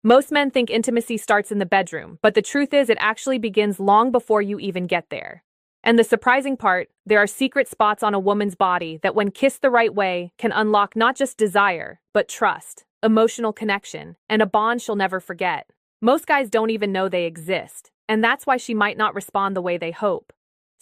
Most men think intimacy starts in the bedroom, but the truth is it actually begins long before you even get there. And the surprising part, there are secret spots on a woman's body that when kissed the right way can unlock not just desire, but trust, emotional connection, and a bond she'll never forget. Most guys don't even know they exist, and that's why she might not respond the way they hope.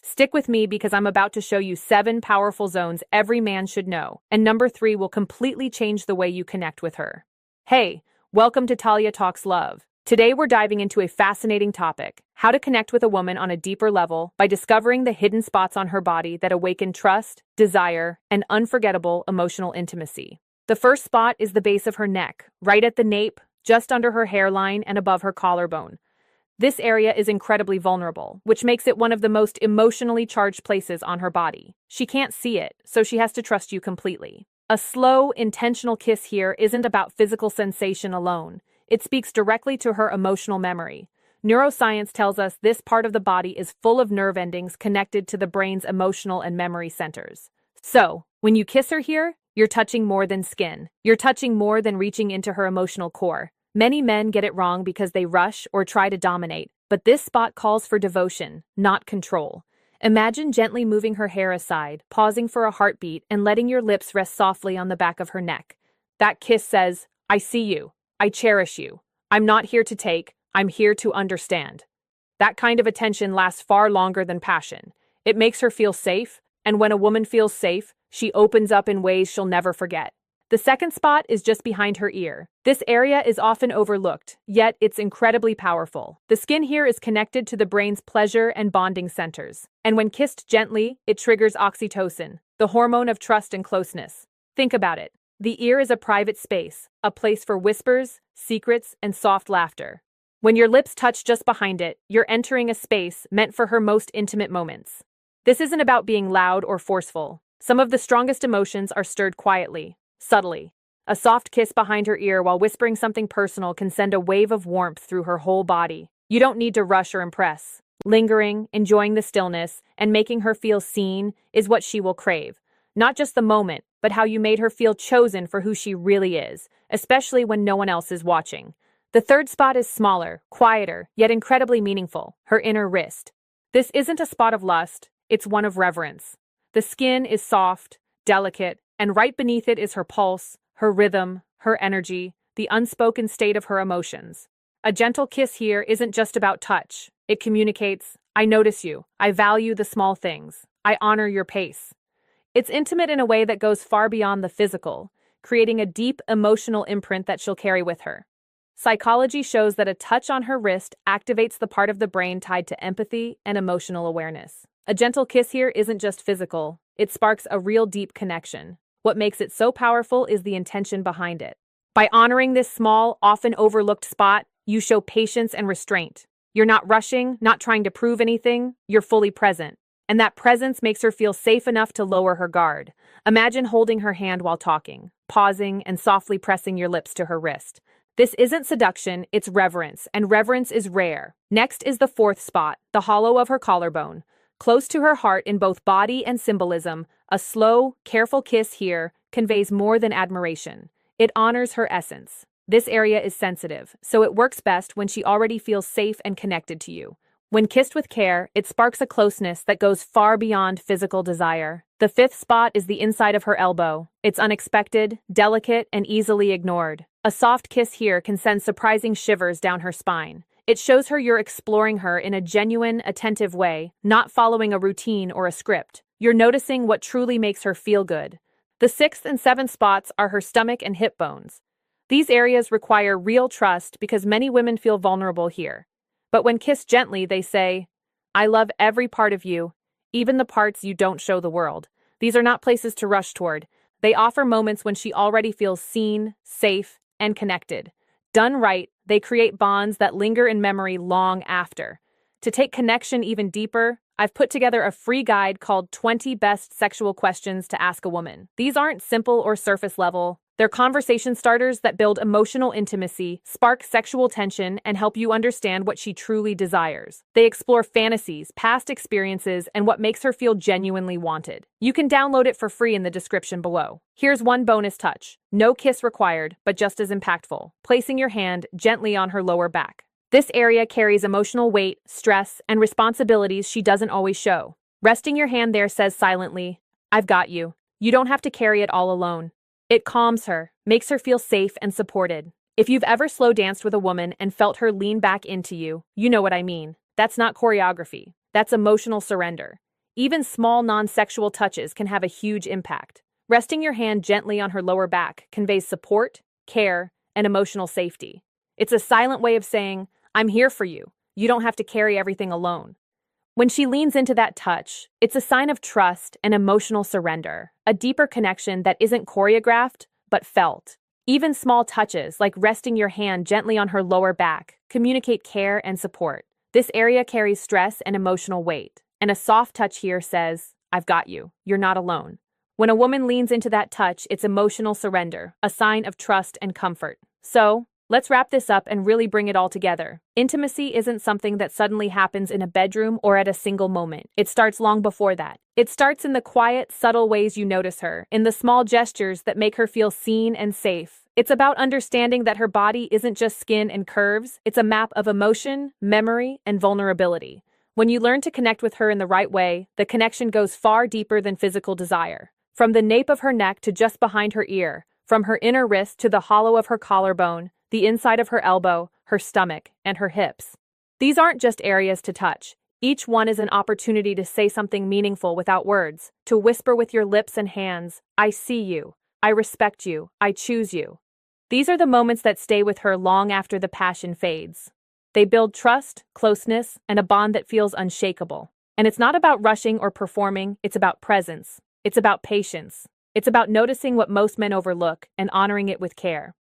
Stick with me because I'm about to show you 7 powerful zones every man should know, and number 3 will completely change the way you connect with her. Hey, welcome to Talia Talks Love. Today we're diving into a fascinating topic, how to connect with a woman on a deeper level by discovering the hidden spots on her body that awaken trust, desire, and unforgettable emotional intimacy. The first spot is the base of her neck, right at the nape, just under her hairline and above her collarbone. This area is incredibly vulnerable, which makes it one of the most emotionally charged places on her body. She can't see it, so she has to trust you completely. A slow, intentional kiss here isn't about physical sensation alone. It speaks directly to her emotional memory. Neuroscience tells us this part of the body is full of nerve endings connected to the brain's emotional and memory centers. So, when you kiss her here, you're touching more than skin. You're touching more than reaching into her emotional core. Many men get it wrong because they rush or try to dominate, but this spot calls for devotion, not control. Imagine gently moving her hair aside, pausing for a heartbeat, and letting your lips rest softly on the back of her neck. That kiss says, I see you. I cherish you. I'm not here to take, I'm here to understand. That kind of attention lasts far longer than passion. It makes her feel safe, and when a woman feels safe, she opens up in ways she'll never forget. The second spot is just behind her ear. This area is often overlooked, yet it's incredibly powerful. The skin here is connected to the brain's pleasure and bonding centers, and when kissed gently, it triggers oxytocin, the hormone of trust and closeness. Think about it. The ear is a private space, a place for whispers, secrets, and soft laughter. When your lips touch just behind it, you're entering a space meant for her most intimate moments. This isn't about being loud or forceful. Some of the strongest emotions are stirred quietly, subtly. A soft kiss behind her ear while whispering something personal can send a wave of warmth through her whole body. You don't need to rush or impress. Lingering, enjoying the stillness, and making her feel seen is what she will crave. Not just the moment, but how you made her feel chosen for who she really is, especially when no one else is watching. The third spot is smaller, quieter, yet incredibly meaningful, her inner wrist. This isn't a spot of lust, it's one of reverence. The skin is soft, delicate, and right beneath it is her pulse, her rhythm, her energy, the unspoken state of her emotions. A gentle kiss here isn't just about touch. It communicates, I notice you, I value the small things, I honor your pace. It's intimate in a way that goes far beyond the physical, creating a deep emotional imprint that she'll carry with her. Psychology shows that a touch on her wrist activates the part of the brain tied to empathy and emotional awareness. A gentle kiss here isn't just physical, it sparks a real deep connection. What makes it so powerful is the intention behind it. By honoring this small, often overlooked spot, you show patience and restraint. You're not rushing, not trying to prove anything, you're fully present. And that presence makes her feel safe enough to lower her guard. Imagine holding her hand while talking, pausing and softly pressing your lips to her wrist. This isn't seduction, it's reverence, and reverence is rare. Next is the fourth spot, the hollow of her collarbone. Close to her heart in both body and symbolism, a slow, careful kiss here conveys more than admiration. It honors her essence. This area is sensitive, so it works best when she already feels safe and connected to you. When kissed with care, it sparks a closeness that goes far beyond physical desire. The fifth spot is the inside of her elbow. It's unexpected, delicate, and easily ignored. A soft kiss here can send surprising shivers down her spine. It shows her you're exploring her in a genuine, attentive way, not following a routine or a script. You're noticing what truly makes her feel good. The sixth and seventh spots are her stomach and hip bones. These areas require real trust because many women feel vulnerable here. But when kissed gently, they say, I love every part of you, even the parts you don't show the world. These are not places to rush toward. They offer moments when she already feels seen, safe, and connected. Done right, they create bonds that linger in memory long after. To take connection even deeper, I've put together a free guide called 20 Best Sexual Questions to Ask a Woman. These aren't simple or surface level. They're conversation starters that build emotional intimacy, spark sexual tension, and help you understand what she truly desires. They explore fantasies, past experiences, and what makes her feel genuinely wanted. You can download it for free in the description below. Here's one bonus touch. No kiss required, but just as impactful. Placing your hand gently on her lower back. This area carries emotional weight, stress, and responsibilities she doesn't always show. Resting your hand there says silently, "I've got you. You don't have to carry it all alone." It calms her, makes her feel safe and supported. If you've ever slow danced with a woman and felt her lean back into you, you know what I mean. That's not choreography. That's emotional surrender. Even small non-sexual touches can have a huge impact. Resting your hand gently on her lower back conveys support, care, and emotional safety. It's a silent way of saying, "I'm here for you. You don't have to carry everything alone." When she leans into that touch, it's a sign of trust and emotional surrender, a deeper connection that isn't choreographed, but felt. Even small touches, like resting your hand gently on her lower back, communicate care and support. This area carries stress and emotional weight, and a soft touch here says, "I've got you. You're not alone." When a woman leans into that touch, it's emotional surrender, a sign of trust and comfort. So, let's wrap this up and really bring it all together. Intimacy isn't something that suddenly happens in a bedroom or at a single moment. It starts long before that. It starts in the quiet, subtle ways you notice her, in the small gestures that make her feel seen and safe. It's about understanding that her body isn't just skin and curves, it's a map of emotion, memory, and vulnerability. When you learn to connect with her in the right way, the connection goes far deeper than physical desire. From the nape of her neck to just behind her ear, from her inner wrist to the hollow of her collarbone, the inside of her elbow, her stomach, and her hips. These aren't just areas to touch. Each one is an opportunity to say something meaningful without words, to whisper with your lips and hands, "I see you, I respect you, I choose you." These are the moments that stay with her long after the passion fades. They build trust, closeness, and a bond that feels unshakable. And it's not about rushing or performing, it's about presence. It's about patience. It's about noticing what most men overlook and honoring it with care.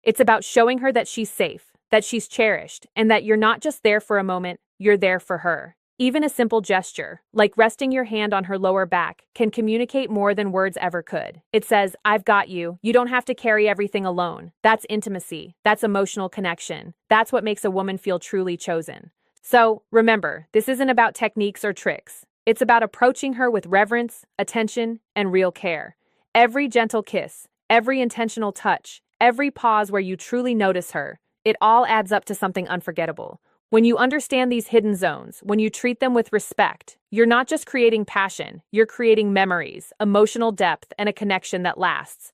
It's about showing her that she's safe, that she's cherished, and that you're not just there for a moment, you're there for her. Even a simple gesture, like resting your hand on her lower back, can communicate more than words ever could. It says, "I've got you. You don't have to carry everything alone." That's intimacy. That's emotional connection. That's what makes a woman feel truly chosen. So, remember, this isn't about techniques or tricks. It's about approaching her with reverence, attention, and real care. Every gentle kiss, every intentional touch, every pause where you truly notice her, it all adds up to something unforgettable. When you understand these hidden zones, when you treat them with respect, you're not just creating passion, you're creating memories, emotional depth, and a connection that lasts.